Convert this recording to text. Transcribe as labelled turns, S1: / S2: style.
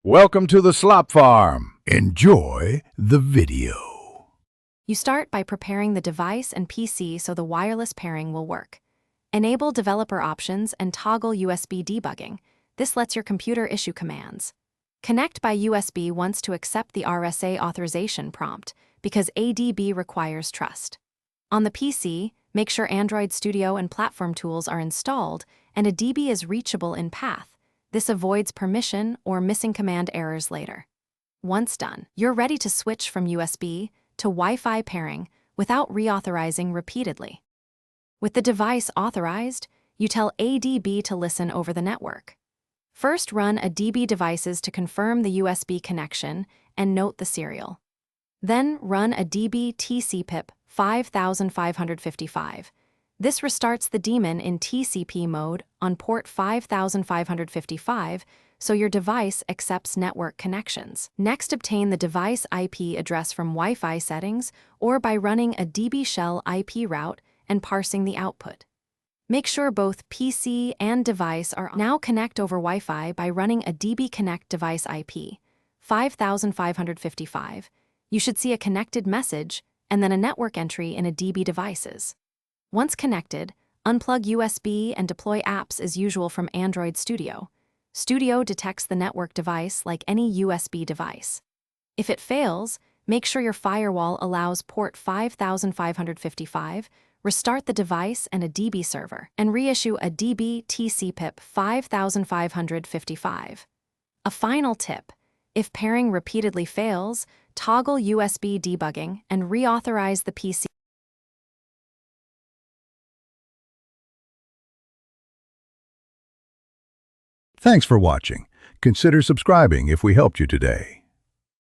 S1: Welcome to the Slop Farm. Enjoy the video.
S2: You start by preparing the device and PC so the wireless pairing will work. Enable developer options and toggle USB debugging. This lets your computer issue commands. Connect by USB once to accept the RSA authorization prompt, because ADB requires trust. On the PC, make sure Android Studio and platform tools are installed and a DB is reachable in path. This avoids permission or missing command errors later. Once done, you're ready to switch from USB to Wi-Fi pairing without reauthorizing repeatedly. With the device authorized, you tell ADB to listen over the network. First, run a DB devices to confirm the USB connection and note the serial. Then, run a DB TCPIP 5555. This restarts the daemon in TCP mode on port 5555, so your device accepts network connections. Next, obtain the device IP address from Wi-Fi settings or by running a DB shell IP route and parsing the output. Make sure both PC and device are now connect over Wi-Fi by running a DB connect device IP 5555. You should see a connected message and then a network entry in a DB devices. Once connected, unplug USB and deploy apps as usual from Android Studio. Studio detects the network device like any USB device. If it fails, make sure your firewall allows port 5555, restart the device and a DB server, and reissue a DB TCPIP 5555. A final tip: if pairing repeatedly fails, toggle USB debugging and reauthorize the PC.
S1: Thanks for watching. Consider subscribing if we helped you today.